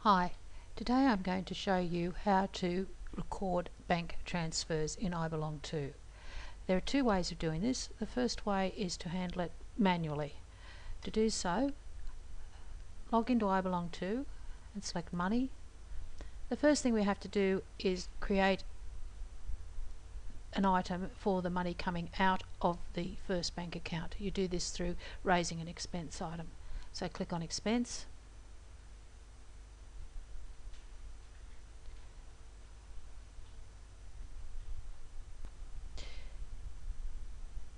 Hi, today I'm going to show you how to record bank transfers in iBlong2. There are two ways of doing this. The first way is to handle it manually. To do so, log into iBlong2 and select Money. The first thing we have to do is create an item for the money coming out of the first bank account. You do this through raising an expense item. So click on Expense.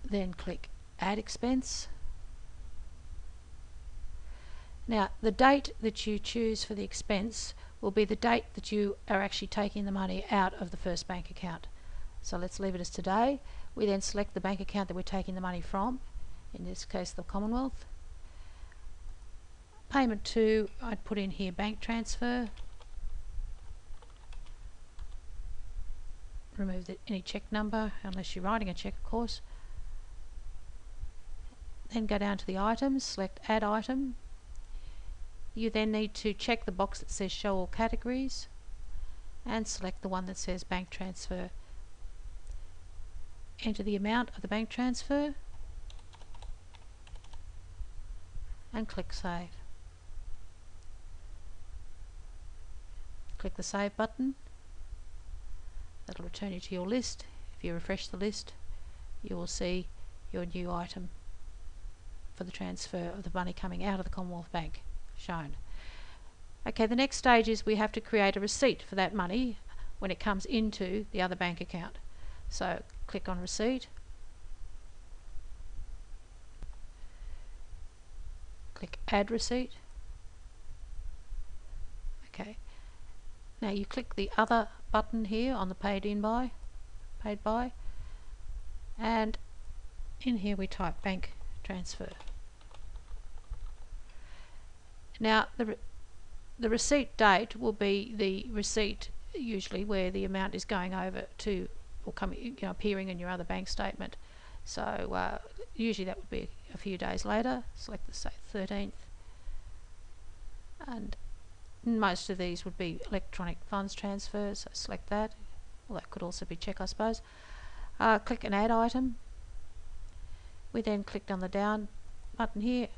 Then click Add Expense. Now the date that you choose for the expense will be the date that you are actually taking the money out of the first bank account. So let's leave it as today. We then select the bank account that we're taking the money from, in this case the Commonwealth. Payment to, I'd put in here bank transfer. Remove any check number, unless you're writing a check of course. Then go down to the items, select Add Item. You then need to check the box that says Show All Categories and select the one that says Bank Transfer. Enter the amount of the bank transfer and click Save. Click the Save button. That'll return you to your list. If you refresh the list, you will see your new item for the transfer of the money coming out of the Commonwealth Bank shown. Okay, the next stage is we have to create a receipt for that money when it comes into the other bank account. So click on Receipt, click Add Receipt. Okay, now you click the other button here on the Paid By, and in here we type Bank Transfer. Now the receipt date will be the receipt usually where the amount is going over to, or coming, appearing in your other bank statement. So usually that would be a few days later. Select the say 13th, and most of these would be electronic funds transfers. So select that. Well, that could also be check, I suppose. Click an Add Item. We then clicked on the down button here,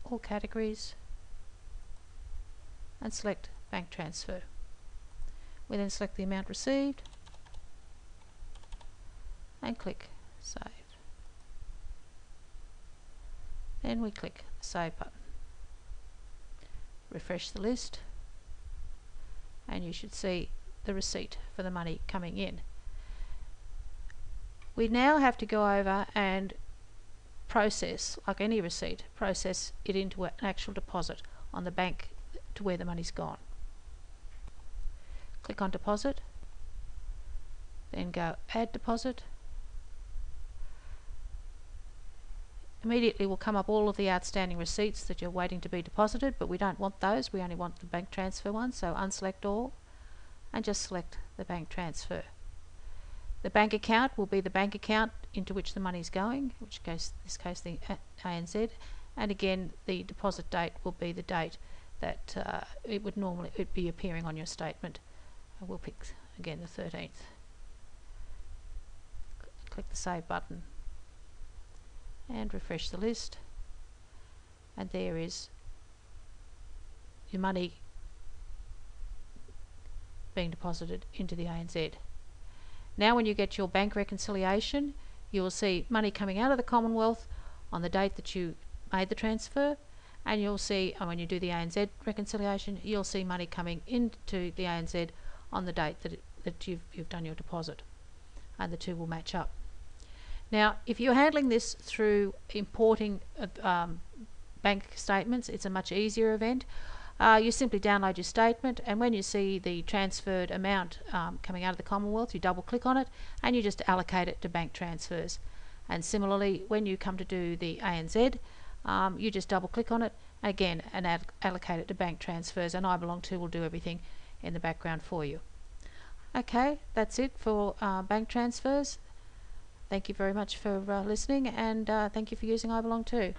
All Categories, and select Bank Transfer. We then select the amount received and click Save. Then we click the Save button. Refresh the list and you should see the receipt for the money coming in. We now have to go over and process, like any receipt, process it into an actual deposit on the bank to where the money's gone. Click on Deposit, then go Add Deposit. Immediately will come up all of the outstanding receipts that you're waiting to be deposited, but we don't want those, we only want the bank transfer one, so unselect all and just select the bank transfer. The bank account will be the bank account into which the money is going, in this case the ANZ, and again the deposit date will be the date that it would normally be appearing on your statement. We'll pick again the 13th. Click the Save button and refresh the list, and there is your money being deposited into the ANZ. Now when you get your bank reconciliation, you will see money coming out of the Commonwealth on the date that you made the transfer, and you'll see, when you do the ANZ reconciliation, you'll see money coming into the ANZ on the date that you've done your deposit, and the two will match up. Now if you're handling this through importing bank statements, it's a much easier event. You simply download your statement, and when you see the transferred amount coming out of the Commonwealth, you double click on it and you just allocate it to bank transfers. And similarly, when you come to do the ANZ, you just double click on it again and allocate it to bank transfers, and iBlong2 will do everything in the background for you. Okay, that's it for bank transfers. Thank you very much for listening, and thank you for using iBlong2.